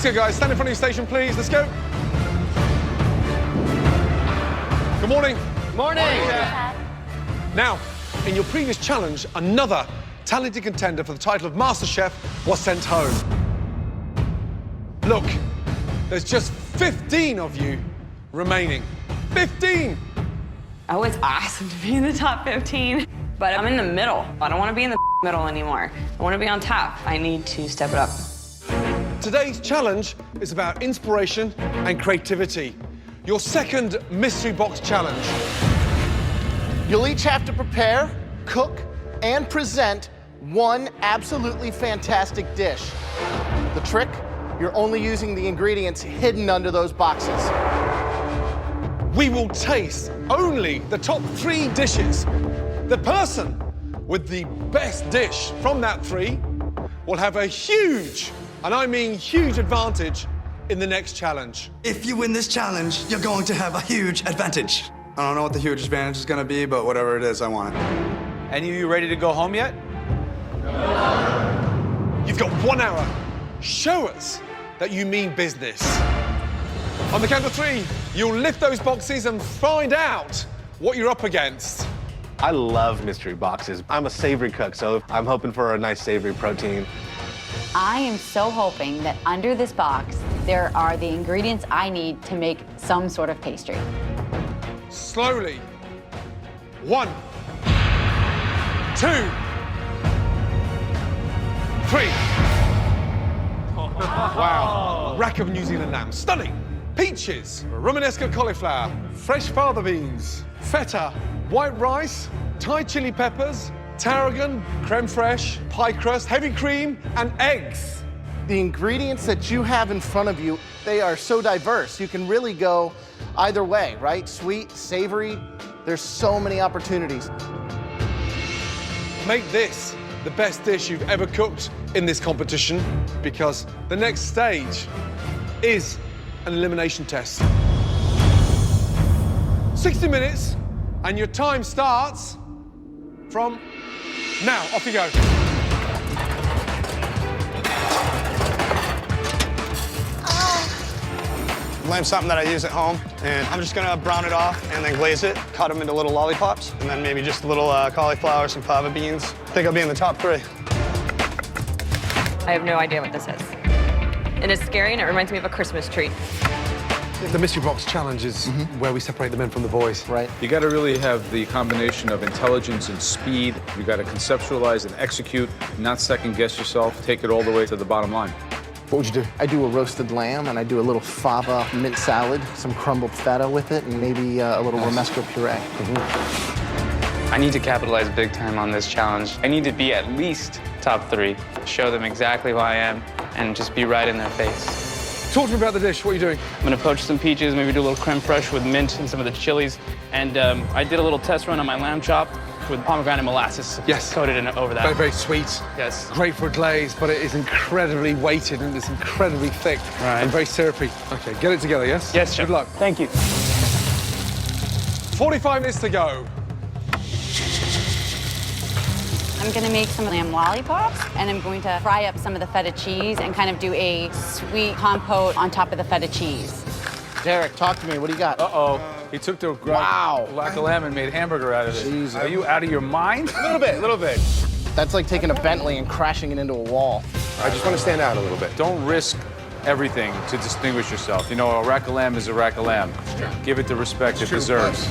Let's go, guys. Stand in front of your station, please. Let's go. Good morning. Morning. Now, in your previous challenge, another talented contender for the title of MasterChef was sent home. Look, there's just 15 of you remaining. 15! Oh, it's awesome to be in the top 15. But I'm in the middle. I don't want to be in the middle anymore. I want to be on top. I need to step it up. Today's challenge is about inspiration and creativity. Your second mystery box challenge. You'll each have to prepare, cook, and present one absolutely fantastic dish. The trick? You're only using the ingredients hidden under those boxes. We will taste only the top 3 dishes. The person with the best dish from that 3 will have a huge, and I mean huge, advantage in the next challenge. If you win this challenge, you're going to have a huge advantage. I don't know what the huge advantage is going to be, but whatever it is, I want it. Any of you ready to go home yet? You've got 1 hour. Show us that you mean business. On the count of 3, you'll lift those boxes and find out what you're up against. I love mystery boxes. I'm a savory cook, so I'm hoping for a nice savory protein. I am so hoping that under this box, there are the ingredients I need to make some sort of pastry. Slowly. 1, 2, 3. Wow. Rack of New Zealand lamb. Stunning. Peaches, Romanesco cauliflower, fresh fava beans, feta, white rice, Thai chili peppers, tarragon, creme fraiche, pie crust, heavy cream, and eggs. The ingredients that you have in front of you, they are so diverse. You can really go either way, right? Sweet, savory. There's so many opportunities. Make this the best dish you've ever cooked in this competition, because the next stage is an elimination test. 60 minutes, and your time starts from now. Off you go. Lamb's something that I use at home, and I'm just gonna brown it off and then glaze it, cut them into little lollipops, and then maybe just a little cauliflower, some fava beans. I think I'll be in the top 3. I have no idea what this is. And it's scary, and it reminds me of a Christmas tree. The mystery box challenge is where we separate the men from the boys. Right. You got to really have the combination of intelligence and speed. You got to conceptualize and execute, not second guess yourself. Take it all the way to the bottom line. What would you do? I do a roasted lamb, and I do a little fava mint salad, some crumbled feta with it, and maybe a little romesco puree. I need to capitalize big time on this challenge. I need to be at least top 3, show them exactly who I am, and just be right in their face. Talk to me about the dish. What are you doing? I'm gonna poach some peaches, maybe do a little creme fraiche with mint and some of the chilies. And I did a little test run on my lamb chop with pomegranate molasses. Yes. Coated in over that. Very, very sweet. Yes. Great for a glaze, but it is incredibly weighted and it's incredibly thick. Right. And very syrupy. Okay, get it together, yes? Yes, Chef. Good luck. Thank you. 45 minutes to go. I'm gonna make some lamb lollipops, and I'm going to fry up some of the feta cheese and kind of do a sweet compote on top of the feta cheese. Derek, talk to me. What do you got? Uh-oh. He took the rack of lamb and made hamburger out of it. Jeez. Are you out of your mind? A little bit. That's like taking a Bentley and crashing it into a wall. I just want to stand out a little bit. Don't risk everything to distinguish yourself. You know, a rack of lamb is a rack of lamb. Give it the respect it deserves.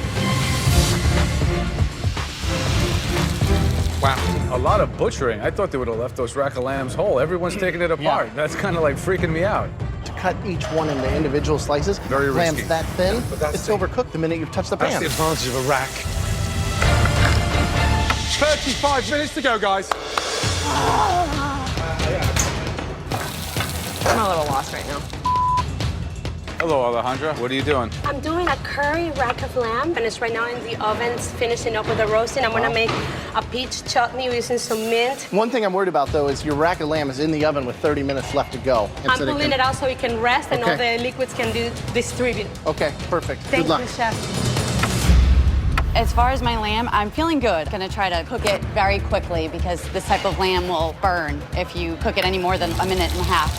Wow. A lot of butchering. I thought they would have left those rack of lambs whole. Everyone's taking it apart. Yeah. That's kind of like freaking me out. To cut each one into individual slices, Very risky. lamb's that thin, But that's it's the- overcooked the minute you've touched the That's pan. the advantage of a rack. 35 minutes to go, guys. I'm a little lost right now. Hello, Alejandra. What are you doing? I'm doing a curry rack of lamb, and it's right now in the oven, finishing up with the roasting. I'm gonna make a peach chutney using some mint. One thing I'm worried about, though, is your rack of lamb is in the oven with 30 minutes left to go. I'm pulling it out so it can rest and all Okay. the liquids can distribute. Okay, perfect. Thank Good luck. you, Chef. As far as my lamb, I'm feeling good. Gonna try to cook it very quickly because this type of lamb will burn if you cook it any more than a minute and a half.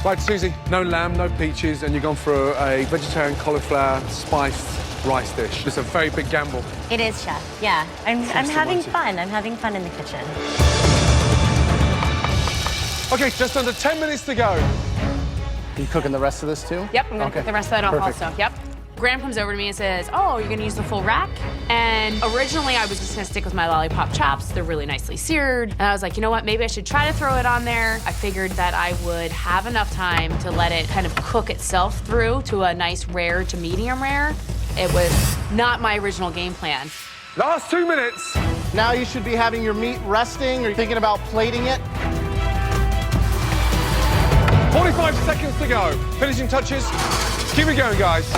Right, Susie, no lamb, no peaches, and you've gone for a vegetarian cauliflower spiced rice dish. It's a very big gamble. It is, Chef. Yeah. I'm having fun. I'm having fun in the kitchen. Okay, just under 10 minutes to go. Are you cooking the rest of this too? Yep, I'm gonna cook the rest of that off Perfect. also. Yep. Graham comes over to me and says, oh, you're gonna use the full rack? And originally I was just gonna stick with my lollipop chops. They're really nicely seared. And I was like, you know what, maybe I should try to throw it on there. I figured that I would have enough time to let it kind of cook itself through to a nice rare to medium rare. It was not my original game plan. Last 2 minutes. Now you should be having your meat resting. Are you thinking about plating it? 45 seconds to go. Finishing touches. Keep it going, guys.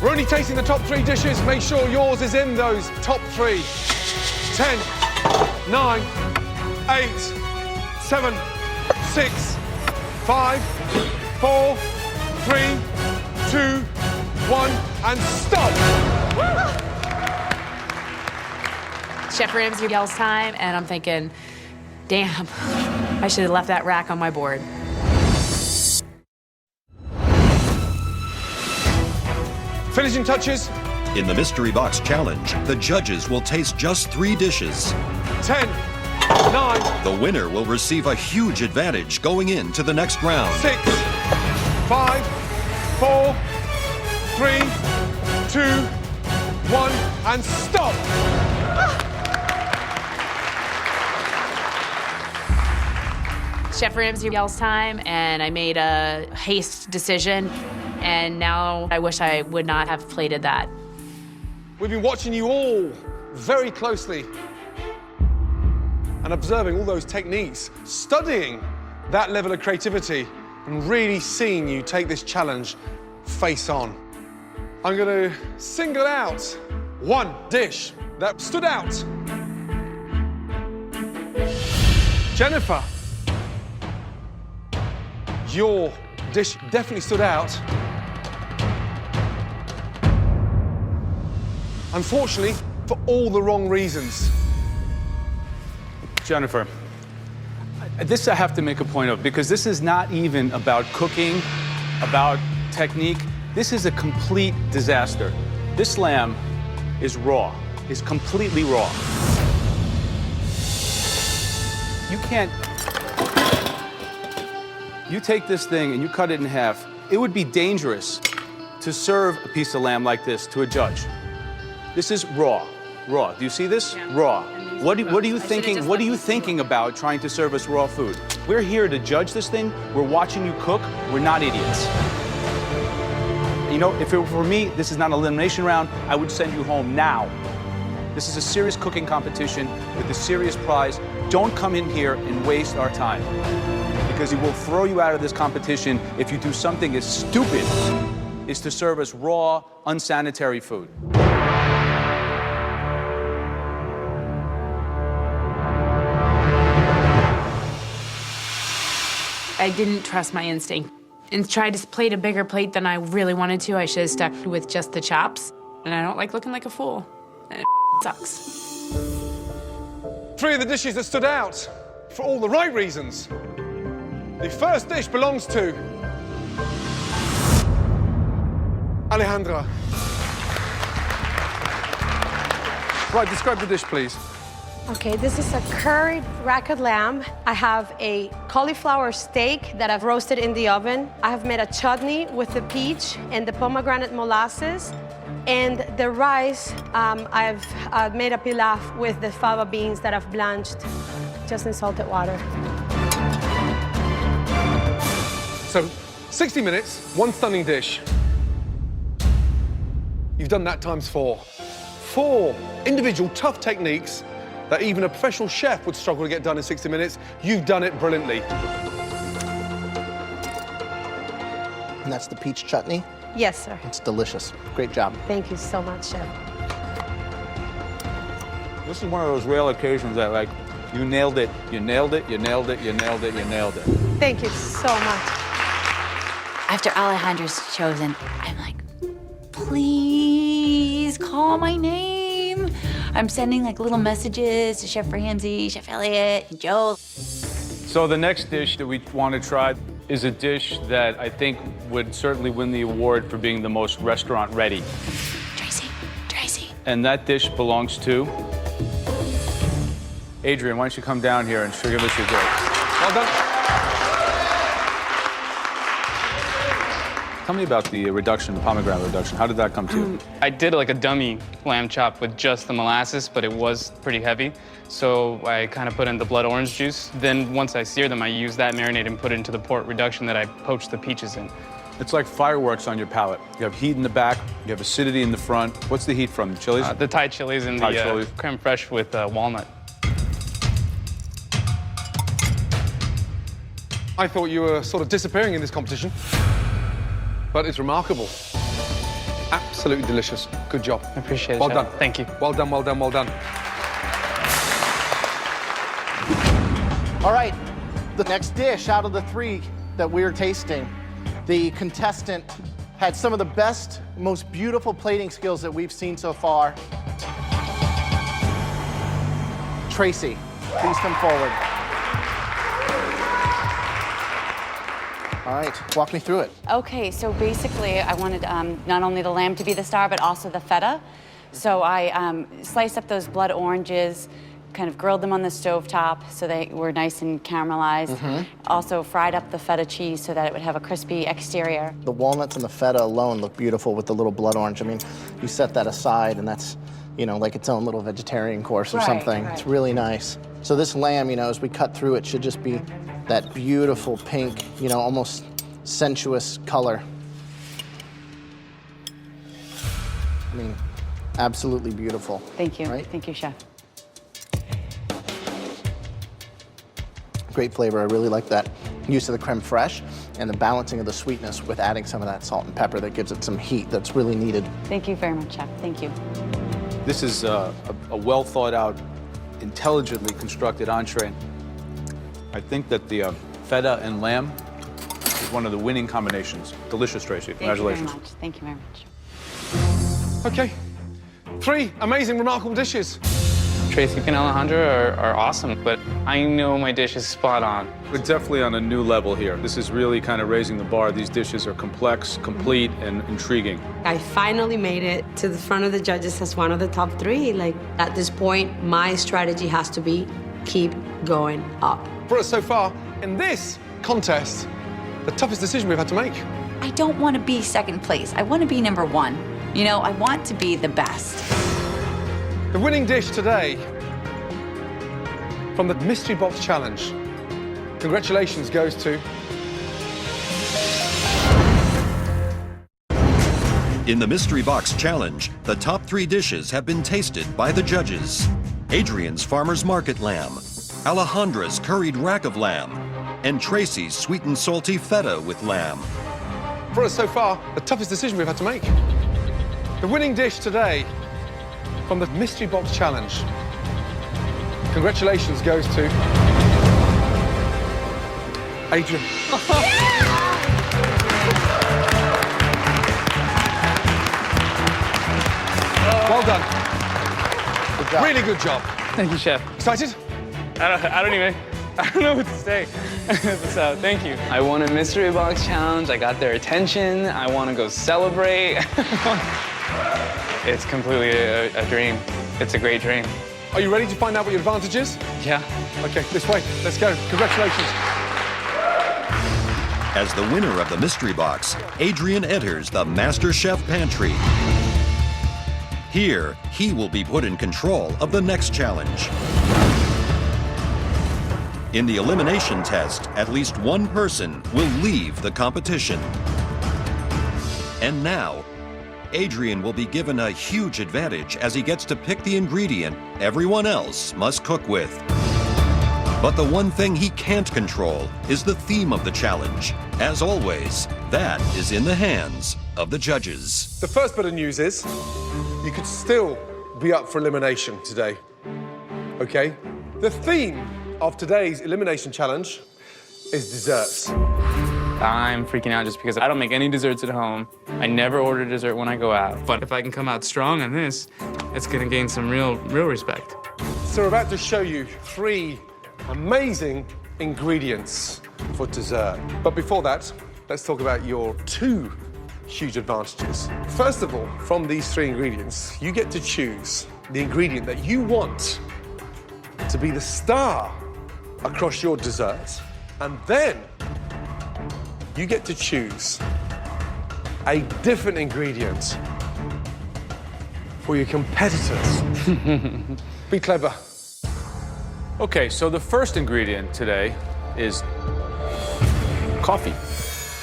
We're only tasting the top 3 dishes. Make sure yours is in those top 3. 10, 9, 8, 7, 6, 5, 4, 3, 2, 1, and stop. Chef Ramsay yells time, and I'm thinking, damn, I should have left that rack on my board. Finishing touches. In the Mystery Box Challenge, the judges will taste just 3 dishes. 10, 9, The winner will receive a huge advantage going into the next round. 6, 5, 4, 3, 2, 1, and stop. Chef Ramsay yells time, and I made a haste decision, and now I wish I would not have plated that. We've been watching you all very closely and observing all those techniques, studying that level of creativity, and really seeing you take this challenge face on. I'm going to single out one dish that stood out. Jennifer, your dish definitely stood out. Unfortunately, for all the wrong reasons. Jennifer, this I have to make a point of, because this is not even about cooking, about technique. This is a complete disaster. This lamb is raw, is completely raw. You can't, you take this thing and you cut it in half, it would be dangerous to serve a piece of lamb like this to a judge. This is raw, raw. Do you see this? Yeah. Raw. What are you thinking? What are you thinking about trying to serve us raw food? We're here to judge this thing. We're watching you cook. We're not idiots. You know, if it were for me, this is not an elimination round. I would send you home now. This is a serious cooking competition with a serious prize. Don't come in here and waste our time, because it will throw you out of this competition if you do something as stupid as to serve us raw, unsanitary food. I didn't trust my instinct and tried to plate a bigger plate than I really wanted to. I should have stuck with just the chops, and I don't like looking like a fool. And it sucks. 3 of the dishes that stood out for all the right reasons. The first dish belongs to Alejandra. Right, describe the dish, please. Okay, this is a curried rack of lamb. I have a cauliflower steak that I've roasted in the oven. I have made a chutney with the peach and the pomegranate molasses. And the rice, I've made a pilaf with the fava beans that I've blanched just in salted water. So, 60 minutes, 1 stunning dish. You've done that times 4. 4 individual tough techniques that even a professional chef would struggle to get done in 60 minutes. You've done it brilliantly. And that's the peach chutney? Yes, sir. It's delicious. Great job. Thank you so much, Chef. This is one of those rare occasions that, like, you nailed it, you nailed it, you nailed it, you nailed it, you nailed it. Thank you so much. After Alejandra's chosen, I'm like, please call my name. I'm sending like little messages to Chef Ramsay, Chef Elliott, and Joe. So the next dish that we want to try, is a dish that I think would certainly win the award for being the most restaurant ready. Tracy. And that dish belongs to Adrian. Why don't you come down here and give us your grade? Well done. Tell me about the reduction, the pomegranate reduction. How did that come to you? I did like a dummy lamb chop with just the molasses, but it was pretty heavy. So I kind of put in the blood orange juice. Then once I sear them, I use that marinade and put it into the port reduction that I poached the peaches in. It's like fireworks on your palate. You have heat in the back, you have acidity in the front. What's the heat from? The chilies? The Thai chilies and the creme fraiche with walnut. I thought you were sort of disappearing in this competition, but it's remarkable. Absolutely delicious. Good job. I appreciate it. Well Chef. done. Thank you. Well done, well done, well done. All right, the next dish out of the 3 that we're tasting, the contestant had some of the best, most beautiful plating skills that we've seen so far. Tracy, please come forward. All right, walk me through it. Okay, so basically I wanted not only the lamb to be the star, but also the feta. So I sliced up those blood oranges, kind of grilled them on the stovetop so they were nice and caramelized. Also fried up the feta cheese so that it would have a crispy exterior. The walnuts and the feta alone look beautiful with the little blood orange. I mean, you set that aside and that's, you know, like its own little vegetarian course or something. It's really nice. So this lamb, you know, as we cut through it, should just be that beautiful pink, you know, almost sensuous color. I mean, absolutely beautiful. Thank you. Right? Thank you, Chef. Great flavor. I really like that use of the creme fraiche and the balancing of the sweetness with adding some of that salt and pepper that gives it some heat that's really needed. Thank you very much, Chef. Thank you. This is a well thought out, intelligently constructed entree. I think that the feta and lamb is one of the winning combinations. Delicious, Tracy. Congratulations. Thank you very much. Thank you very much. Okay, 3 amazing, remarkable dishes. Tracy and Alejandro are awesome, but I know my dish is spot on. We're definitely on a new level here. This is really kind of raising the bar. These dishes are complex, complete, and intriguing. I finally made it to the front of the judges as one of the top 3. Like, at this point, my strategy has to be keep going up. For us so far, in this contest, the toughest decision we've had to make. I don't want to be second place. I want to be number 1. You know, I want to be the best. The winning dish today from the Mystery Box Challenge, congratulations, goes to... In the Mystery Box Challenge, the top 3 dishes have been tasted by the judges. Adrian's Farmer's Market Lamb, Alejandra's Curried Rack of Lamb, and Tracy's Sweet and Salty Feta with Lamb. For us so far, the toughest decision we've had to make. The winning dish today from the Mystery Box Challenge, congratulations, goes to... Adrian. Well done. Good job. Really good job. Thank you, Chef. Excited? I don't know what to say. So, thank you. I won a Mystery Box Challenge. I got their attention. I want to go celebrate. It's completely a dream. It's a great dream. Are you ready to find out what your advantage is? Yeah. Okay, this way. Let's go. Congratulations. As the winner of the Mystery Box, Adrian enters the MasterChef Pantry. Here, he will be put in control of the next challenge. In the elimination test, at least one person will leave the competition. And now, Adrian will be given a huge advantage as he gets to pick the ingredient everyone else must cook with. But the one thing he can't control is the theme of the challenge. As always, that is in the hands of the judges. The first bit of news is you could still be up for elimination today. Okay? The theme of today's elimination challenge is desserts. I'm freaking out just because I don't make any desserts at home. I never order dessert when I go out. But if I can come out strong on this, it's gonna gain some real respect. So we're about to show you 3 amazing ingredients for dessert. But before that, let's talk about your two huge advantages. First of all, from these three ingredients, you get to choose the ingredient that you want to be the star across your dessert. And then you get to choose a different ingredient for your competitors. Be clever. Okay, so the first ingredient today is coffee.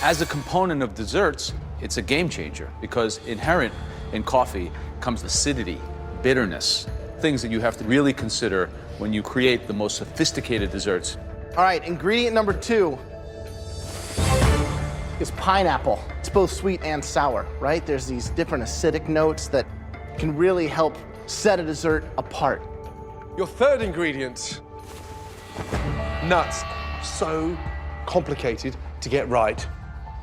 As a component of desserts, it's a game changer because inherent in coffee comes acidity, bitterness, things that you have to really consider when you create the most sophisticated desserts. All right, ingredient number 2 is pineapple. It's both sweet and sour, right? There's these different acidic notes that can really help set a dessert apart. Your third ingredient, nuts. So complicated to get right.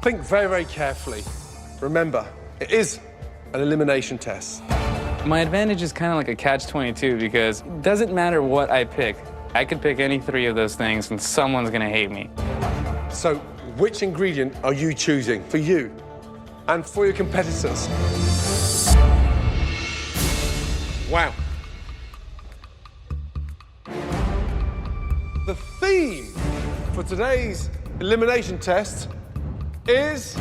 Think very, very carefully. Remember, it is an elimination test. My advantage is kind of like a catch-22 because it doesn't matter what I pick. I could pick any 3 of those things and someone's gonna hate me. So, which ingredient are you choosing for you and for your competitors? Wow. The theme for today's elimination test is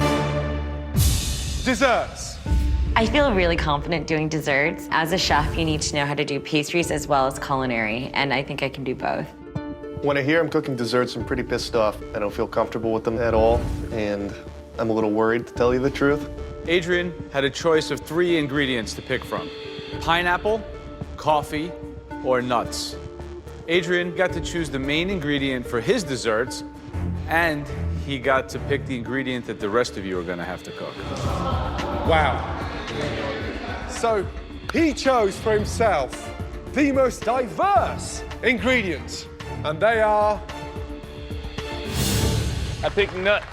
desserts. I feel really confident doing desserts. As a chef, you need to know how to do pastries as well as culinary, and I think I can do both. When I hear I'm cooking desserts, I'm pretty pissed off. I don't feel comfortable with them at all, and I'm a little worried, to tell you the truth. Adrian had a choice of 3 ingredients to pick from: pineapple, coffee, or nuts. Adrian got to choose the main ingredient for his desserts, and he got to pick the ingredient that the rest of you are gonna have to cook. Wow. So he chose for himself the most diverse ingredients, and they are... I picked nuts.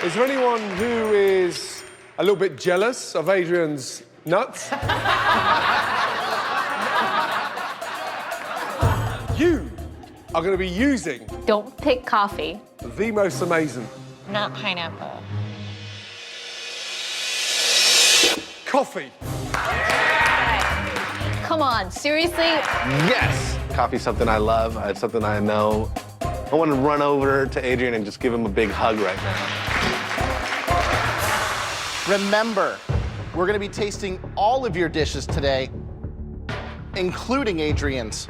Is there anyone who is a little bit jealous of Adrian's nuts? You are going to be using... Don't pick coffee. The most amazing. Not pineapple. Coffee. Come on, seriously? Yes! Coffee's something I love. It's something I know. I want to run over to Adrian and just give him a big hug right now. Remember, we're gonna be tasting all of your dishes today, including Adrian's.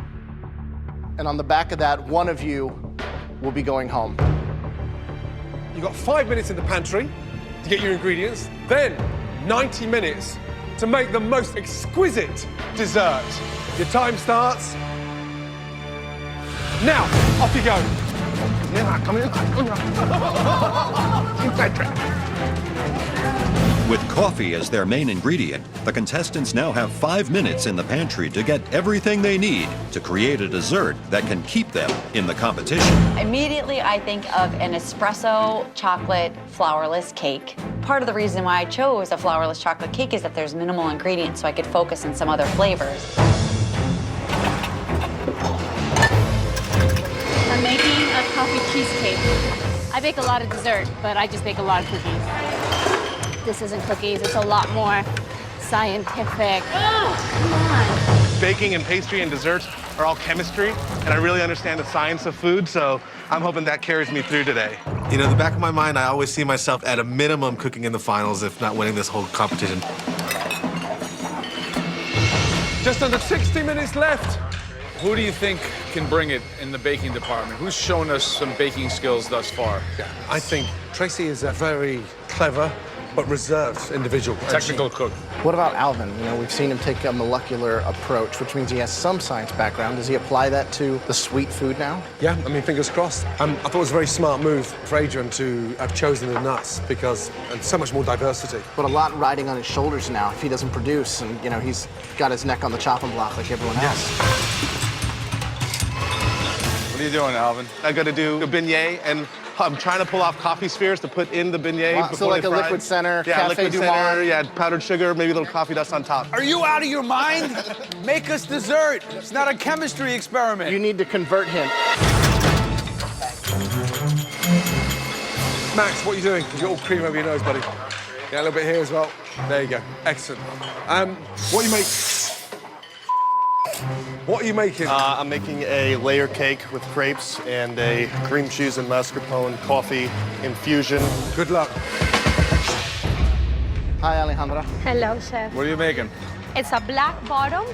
And on the back of that, one of you will be going home. You've got 5 minutes in the pantry to get your ingredients, then 90 minutes to make the most exquisite dessert. Your time starts now. Off you go. Come in. Inside track. With coffee as their main ingredient, the contestants now have 5 minutes in the pantry to get everything they need to create a dessert that can keep them in the competition. Immediately, I think of an espresso chocolate flourless cake. Part of the reason why I chose a flourless chocolate cake is that there's minimal ingredients, so I could focus on some other flavors. I'm making a coffee cheesecake. I bake a lot of dessert, but I just bake a lot of cookies. This isn't cookies, it's a lot more scientific. Oh, come on. Baking and pastry and desserts are all chemistry, and I really understand the science of food, so I'm hoping that carries me through today. You know, in the back of my mind, I always see myself at a minimum cooking in the finals, if not winning this whole competition. Just under 60 minutes left. Who do you think can bring it in the baking department? Who's shown us some baking skills thus far? Yeah, I think Tracy is a very clever but reserved individual. Technical cook. What about Alvin? You know, we've seen him take a molecular approach, which means he has some science background. Does he apply that to the sweet food now? Yeah, I mean, fingers crossed. I thought it was a very smart move for Adrian to have chosen the nuts because, and so much more diversity. But a lot riding on his shoulders now if he doesn't produce, and, you know, he's got his neck on the chopping block like everyone else. What are you doing, Alvin? I got to do a beignet, and I'm trying to pull off coffee spheres to put in the beignet. Wow, so before like they a fry. liquid center, Yeah, cafe liquid du center, monde. yeah, powdered sugar, maybe a little coffee dust on top. Are you out of your mind? Make us dessert. It's not a chemistry experiment. You need to convert him. Max, what are you doing? You got all cream over your nose, buddy. Yeah, a little bit here as well. There you go. Excellent. What are you making? What are you making? I'm making a layer cake with crepes and a cream cheese and mascarpone coffee infusion. Good luck. Hi, Alejandra. Hello, chef. What are you making? It's a black bottom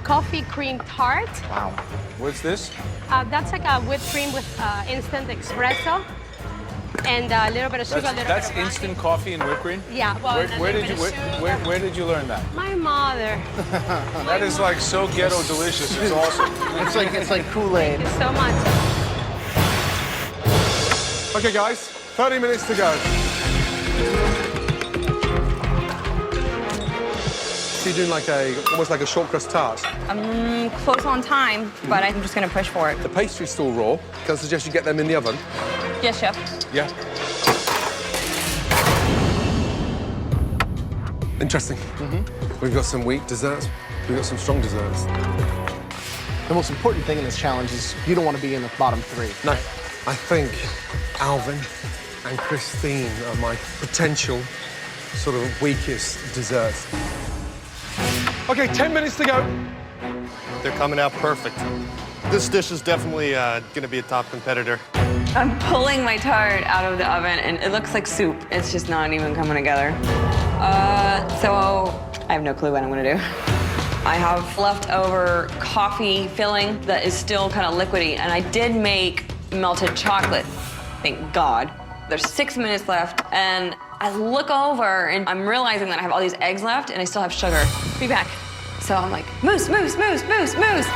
coffee cream tart. Wow. What's this? That's like a whipped cream with instant espresso and a little bit of sugar, That's instant coffee and whipped cream? Yeah, well, Where did you learn that? My mother. That is like so ghetto delicious. It's awesome. It's like Kool-Aid. Thank you so much. Okay, guys, 30 minutes to go. So you're doing like almost like a short crust tart. I'm close on time, but I'm just gonna push for it. The pastry's still raw. Can I suggest you get them in the oven? Yes, chef. Yeah. Interesting. We've got some weak desserts. We've got some strong desserts. The most important thing in this challenge is you don't want to be in the bottom three. No, I think Alvin and Christine are my potential sort of weakest desserts. Okay, 10 minutes to go. They're coming out perfect. This dish is definitely going to be a top competitor. I'm pulling my tart out of the oven, and it looks like soup. It's just not even coming together. So I have no clue what I'm gonna do. I have leftover coffee filling that is still kind of liquidy, and I did make melted chocolate, thank God. There's 6 minutes left, and I look over, and I'm realizing that I have all these eggs left, and I still have sugar. Be back. So I'm like, mousse, mousse, mousse, mousse, mousse.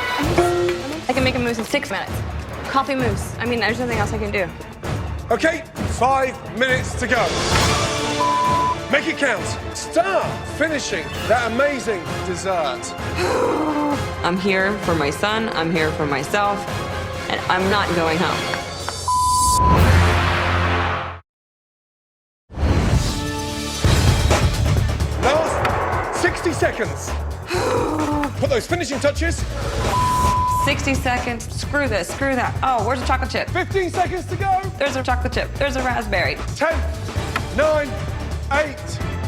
I can make a mousse in 6 minutes. Coffee mousse. I mean, there's nothing else I can do. Okay, 5 minutes to go. Make it count. Start finishing that amazing dessert. I'm here for my son, I'm here for myself, and I'm not going home. Last 60 seconds. Put those finishing touches. 60 seconds. Screw this, screw that. Oh, where's the chocolate chip? 15 seconds to go. There's a chocolate chip. There's a raspberry. 10, 9, 8,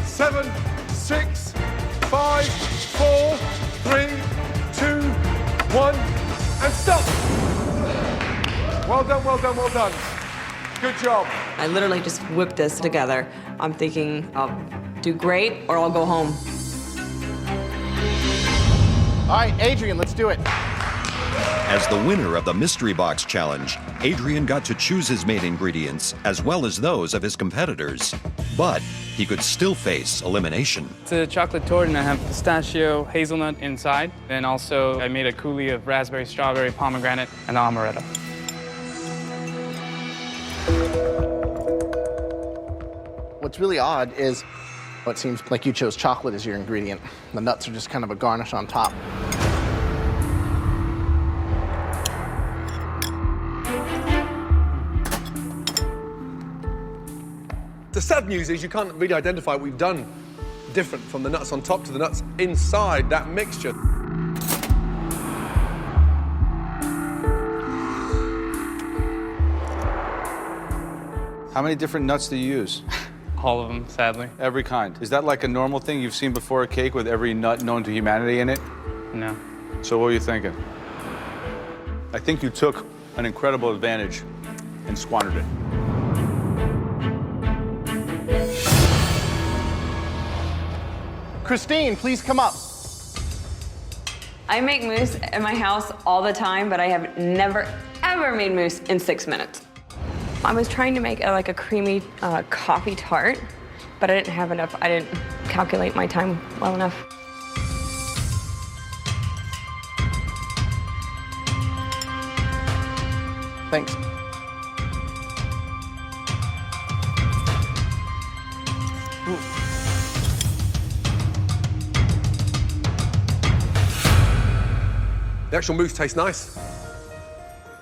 7, 6, 5, 4, 3, 2, 1, and stop. Well done, well done, well done. Good job. I literally just whipped this together. I'm thinking I'll do great or I'll go home. All right, Adrian, let's do it. As the winner of the Mystery Box Challenge, Adrian got to choose his main ingredients as well as those of his competitors. But he could still face elimination. It's a chocolate torte, and I have pistachio, hazelnut inside. And also, I made a coulis of raspberry, strawberry, pomegranate, and amaretto. What's really odd is it seems like you chose chocolate as your ingredient. The nuts are just kind of a garnish on top. The sad news is you can't really identify what we've done different from the nuts on top to the nuts inside that mixture. How many different nuts do you use? All of them, sadly. Every kind. Is that like a normal thing you've seen before, a cake with every nut known to humanity in it? No. So what were you thinking? I think you took an incredible advantage and squandered it. Christine, please come up. I make mousse in my house all the time, but I have never, ever made mousse in 6 minutes. I was trying to make like a creamy coffee tart, but I didn't have enough. I didn't calculate my time well enough. Thanks. The actual mousse tastes nice.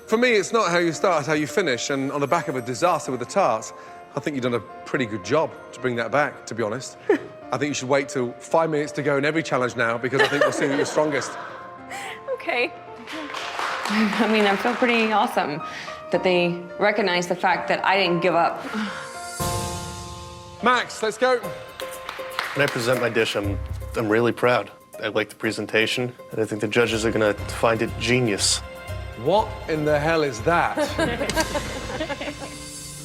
For me, it's not how you start, it's how you finish. And on the back of a disaster with the tarts, I think you've done a pretty good job to bring that back, to be honest. I think you should wait till 5 minutes to go in every challenge now, because I think we'll see who you're strongest. Okay. I mean, I feel pretty awesome that they recognize the fact that I didn't give up. Max, let's go. When I present my dish, I'm really proud. I like the presentation, and I think the judges are gonna find it genius. What in the hell is that?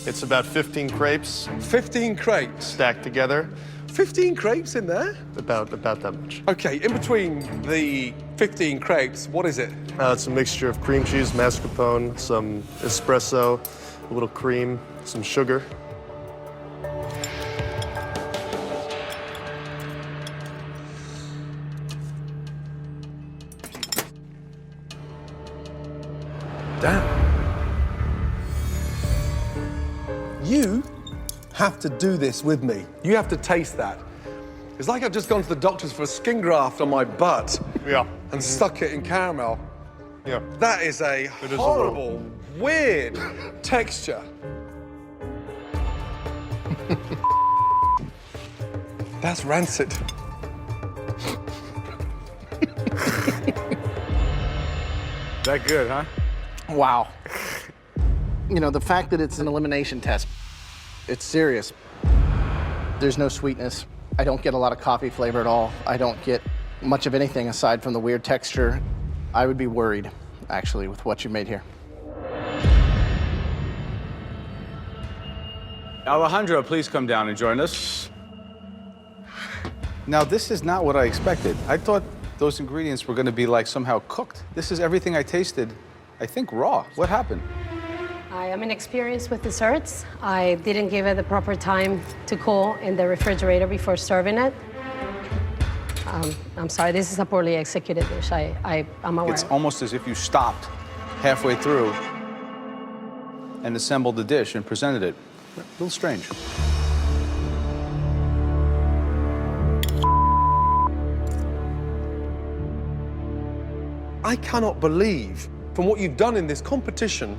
It's about 15 crepes. 15 crepes? Stacked together. 15 crepes in there? About that much. Okay, in between the 15 crepes, what is it? It's a mixture of cream cheese, mascarpone, some espresso, a little cream, some sugar. Damn. You have to do this with me. You have to taste that. It's like I've just gone to the doctors for a skin graft on my butt. Yeah. And stuck it in caramel. Yeah. That is a horrible, weird texture. That's rancid. That good, huh? Wow. You know, the fact that it's an elimination test, it's serious. There's no sweetness. I don't get a lot of coffee flavor at all. I don't get much of anything aside from the weird texture. I would be worried, actually, with what you made here. Alejandro, please come down and join us. Now, this is not what I expected. I thought those ingredients were going to be like somehow cooked. This is everything I tasted, I think, raw. What happened? I am inexperienced with desserts. I didn't give it the proper time to cool in the refrigerator before serving it. I'm sorry, this is a poorly executed dish. I'm aware. It's almost as if you stopped halfway through and assembled the dish and presented it. A little strange. I cannot believe, from what you've done in this competition,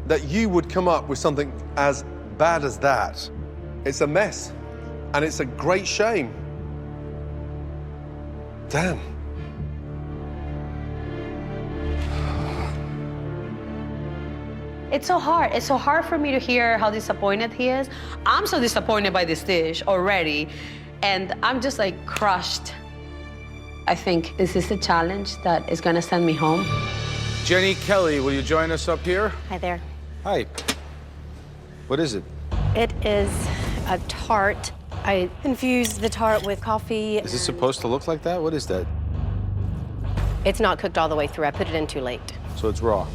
that you would come up with something as bad as that. It's a mess, and it's a great shame. Damn. It's so hard. It's so hard for me to hear how disappointed he is. I'm so disappointed by this dish already, and I'm just like crushed. I think this is the challenge that is gonna send me home. Jenny Kelly, will you join us up here? Hi there. Hi. What is it? It is a tart. I infused the tart with coffee. Is it supposed to look like that? What is that? It's not cooked all the way through. I put it in too late. So it's raw.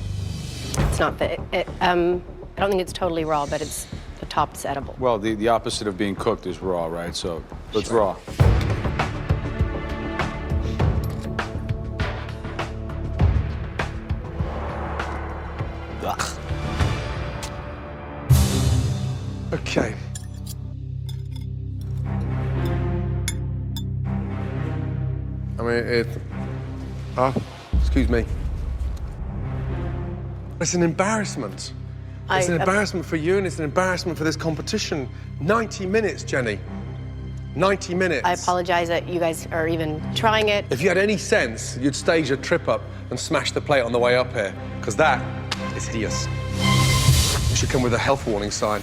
It's not fit. I don't think it's totally raw, but it's the top's edible. Well, the opposite of being cooked is raw, right? So it's raw. Ugh. Okay. I mean, excuse me. It's an embarrassment. It's an embarrassment for you, and it's an embarrassment for this competition. 90 minutes, Jenny. 90 minutes. I apologize that you guys are even trying it. If you had any sense, you'd stage a trip up and smash the plate on the way up here, because that is hideous. You should come with a health warning sign.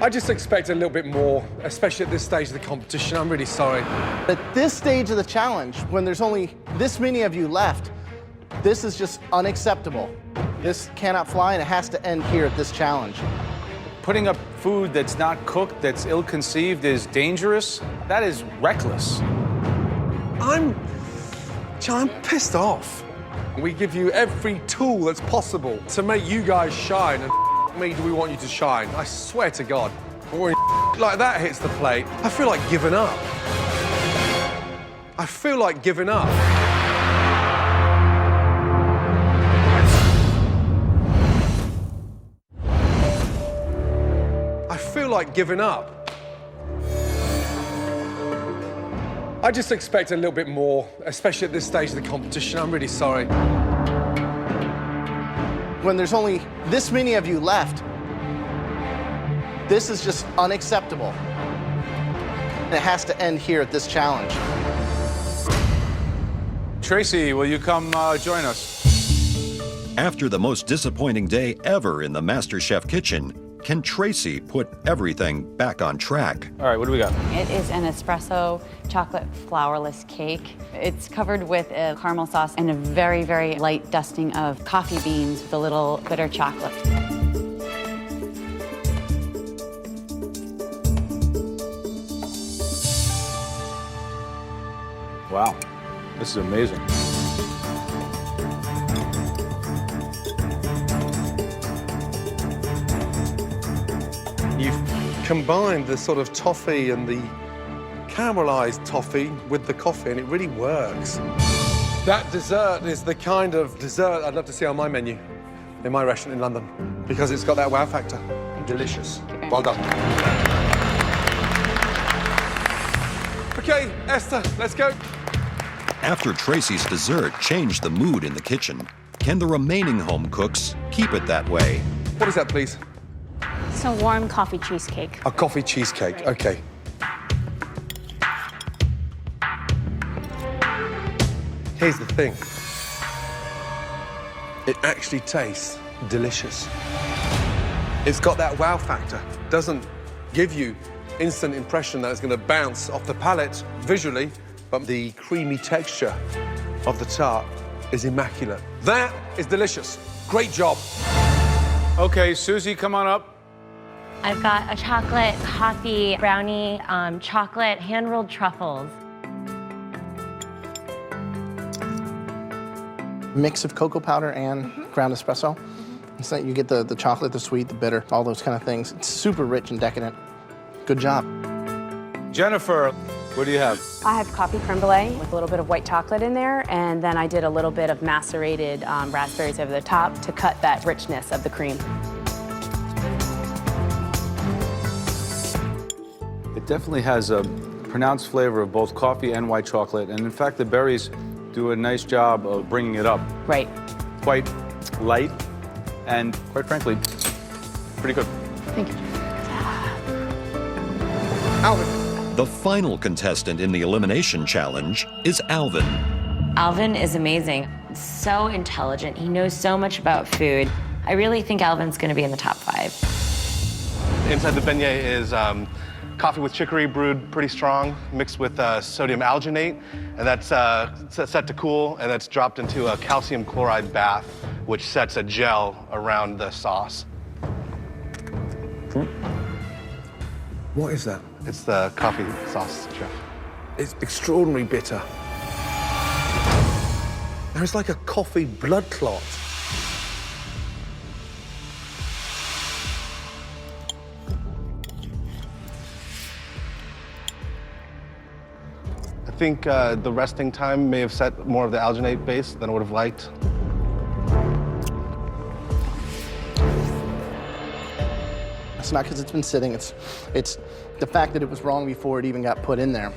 I just expect a little bit more, especially at this stage of the competition. I'm really sorry. At this stage of the challenge, when there's only this many of you left, this is just unacceptable. This cannot fly, and it has to end here at this challenge. Putting up food that's not cooked, that's ill-conceived, is dangerous. That is reckless. I'm pissed off. We give you every tool that's possible to make you guys shine, and me, do we want you to shine? I swear to God. When like that hits the plate, I feel like giving up. I feel like giving up. I feel like giving up. I just expect a little bit more, especially at this stage of the competition. I'm really sorry. When there's only this many of you left, this is just unacceptable. And it has to end here at this challenge. Tracy, will you come join us? After the most disappointing day ever in the MasterChef kitchen, can Tracy put everything back on track? All right, what do we got? It is an espresso chocolate flourless cake. It's covered with a caramel sauce and a very, very light dusting of coffee beans with a little bitter chocolate. Wow, this is amazing. You've combined the sort of toffee and the caramelized toffee with the coffee, and it really works. That dessert is the kind of dessert I'd love to see on my menu in my restaurant in London, because it's got that wow factor. Delicious. Well done. Okay, Esther, let's go. After Tracy's dessert changed the mood in the kitchen, can the remaining home cooks keep it that way? What is that, please? It's a warm coffee cheesecake. A coffee cheesecake, okay. Here's the thing. It actually tastes delicious. It's got that wow factor. Doesn't give you instant impression that it's going to bounce off the palate visually, but the creamy texture of the tart is immaculate. That is delicious. Great job. Okay, Susie, come on up. I've got a chocolate coffee brownie, chocolate hand-rolled truffles. Mix of cocoa powder and ground espresso. So you get the chocolate, the sweet, the bitter, all those kind of things. It's super rich and decadent. Good job. Jennifer, what do you have? I have coffee creme brulee with a little bit of white chocolate in there, and then I did a little bit of macerated raspberries over the top to cut that richness of the cream. It definitely has a pronounced flavor of both coffee and white chocolate, and in fact, the berries do a nice job of bringing it up. Right. Quite light, and quite frankly, pretty good. Thank you. Alvin. The final contestant in the elimination challenge is Alvin. Alvin is amazing. So intelligent. He knows so much about food. I really think Alvin's going to be in the top 5. Inside the beignet is coffee with chicory brewed pretty strong, mixed with sodium alginate, and that's set to cool, and that's dropped into a calcium chloride bath, which sets a gel around the sauce. What is that? It's the coffee sauce, Chef. It's extraordinary bitter. There's like a coffee blood clot. I think the resting time may have set more of the alginate base than I would have liked. It's not because it's been sitting, it's the fact that it was wrong before it even got put in there.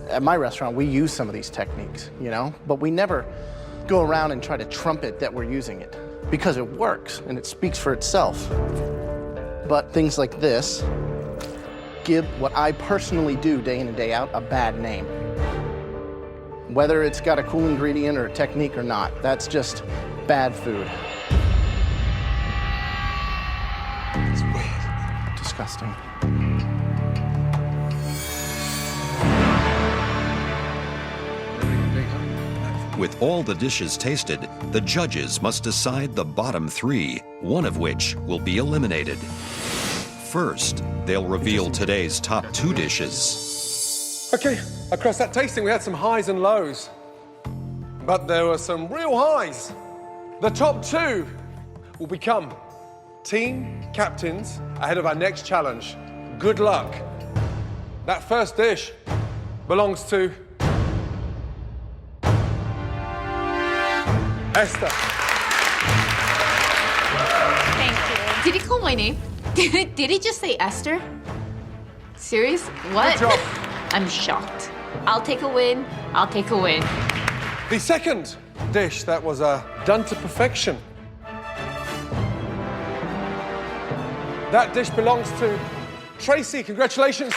At my restaurant, we use some of these techniques, you know, but we never go around and try to trumpet that we're using it because it works and it speaks for itself. But things like this give what I personally do day in and day out a bad name. Whether it's got a cool ingredient or a technique or not, that's just bad food. It's weird. Disgusting. With all the dishes tasted, the judges must decide the bottom 3, one of which will be eliminated. First, they'll reveal today's top 2 dishes. Okay, across that tasting, we had some highs and lows. But there were some real highs. The top 2 will become team captains ahead of our next challenge. Good luck. That first dish belongs to Esther. Thank you. Did he call my name? Did he just say Esther? Serious? What? Good job. I'm shocked. I'll take a win. I'll take a win. The second dish that was done to perfection That dish belongs to Tracy. Congratulations.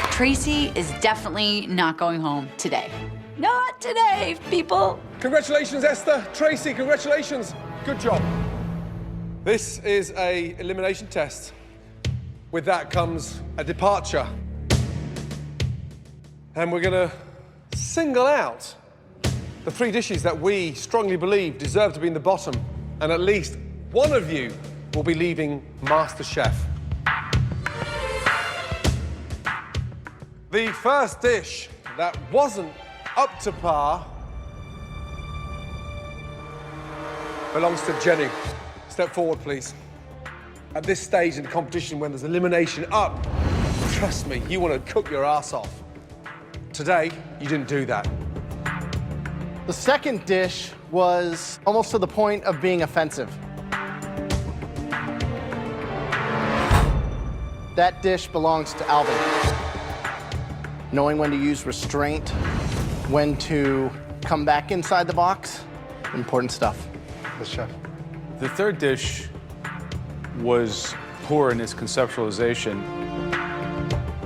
Tracy is definitely not going home today. Not today, people. Congratulations, Esther. Tracy, congratulations. Good job. This is a elimination test. With that comes a departure. And we're gonna single out the 3 dishes that we strongly believe deserve to be in the bottom. And at least one of you will be leaving MasterChef. The first dish that wasn't up to par belongs to Jenny. Step forward, please. At this stage in the competition, when there's elimination up, trust me, you want to cook your ass off. Today, you didn't do that. The second dish was almost to the point of being offensive. That dish belongs to Alvin. Knowing when to use restraint, when to come back inside the box, important stuff. Yes, chef. The third dish was poor in its conceptualization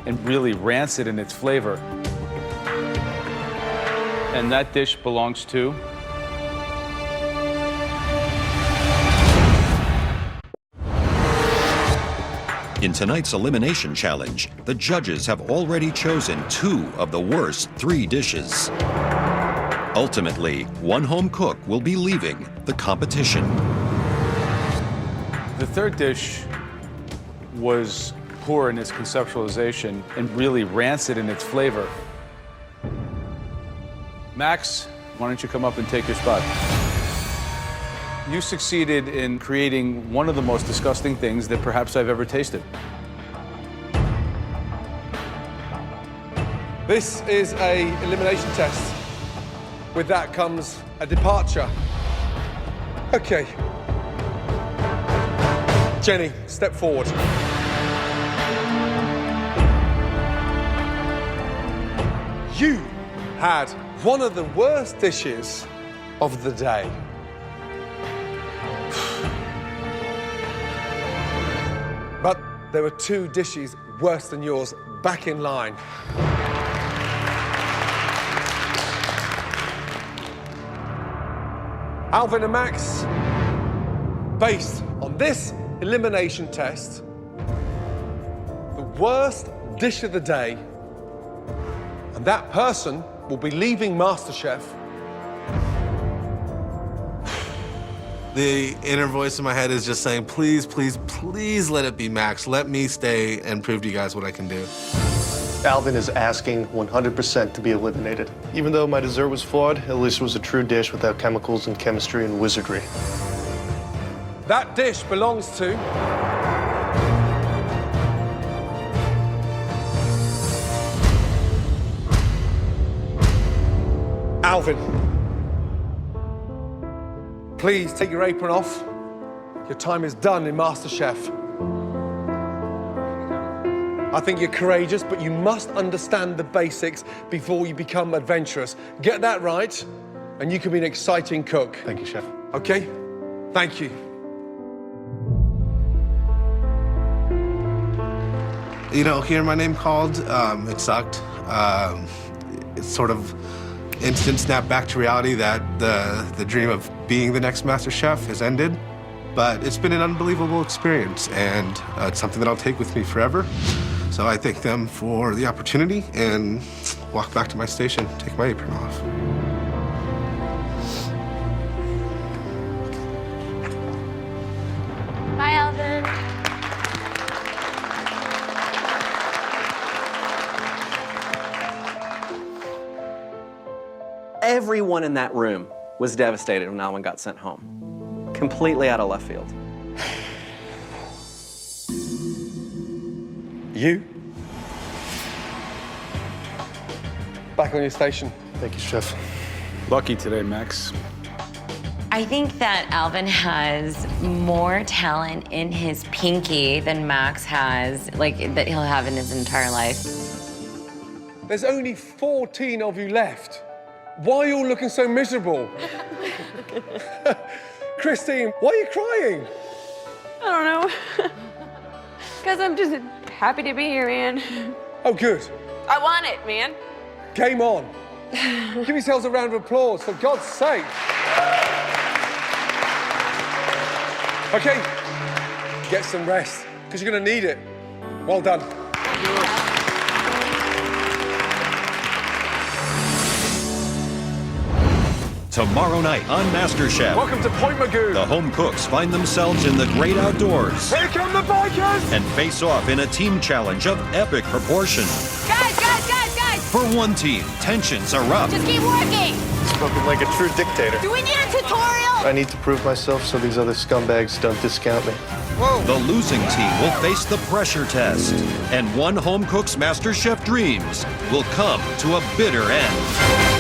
and really rancid in its flavor. And that dish belongs to... In tonight's elimination challenge, the judges have already chosen 2 of the worst 3 dishes. Ultimately, one home cook will be leaving the competition. The third dish was poor in its conceptualization and really rancid in its flavor. Max, why don't you come up and take your spot? You succeeded in creating one of the most disgusting things that perhaps I've ever tasted. This is a elimination test. With that comes a departure. Okay. Jenny, step forward. You had one of the worst dishes of the day. But there were 2 dishes worse than yours back in line. Alvin and Max, based on this elimination test, the worst dish of the day, and that person will be leaving MasterChef. The inner voice in my head is just saying, please, please, please let it be Max. Let me stay and prove to you guys what I can do. Alvin is asking 100% to be eliminated. Even though my dessert was flawed, at least it was a true dish without chemicals and chemistry and wizardry. That dish belongs to... Alvin. Please take your apron off. Your time is done in MasterChef. I think you're courageous, but you must understand the basics before you become adventurous. Get that right, and you can be an exciting cook. Thank you, chef. Okay? Thank you. You know, hearing my name called, it sucked. It's sort of instant snap back to reality that the dream of being the next Master Chef has ended. But it's been an unbelievable experience, and it's something that I'll take with me forever. So I thank them for the opportunity and walk back to my station, take my apron off. Bye, Alvin. Everyone in that room was devastated when Alvin got sent home. Completely out of left field. You? Back on your station. Thank you, chef. Lucky today, Max. I think that Alvin has more talent in his pinky than Max has, like, that he'll have in his entire life. There's only 14 of you left. Why are you all looking so miserable? Christine, why are you crying? I don't know. Because I'm just happy to be here, man. Oh, good. I want it, man. Game on. Give yourselves a round of applause, for God's sake. Okay, get some rest, because you're going to need it. Well done. Tomorrow night on MasterChef, Welcome to Point Magoo. the home cooks find themselves in the great outdoors Here come the bikers! and face off in a team challenge of epic proportions. Guys! For one team, tensions are up. Just keep working! Spoken like a true dictator. Do we need a tutorial? I need to prove myself so these other scumbags don't discount me. The losing team will face the pressure test, and one home cook's MasterChef dreams will come to a bitter end.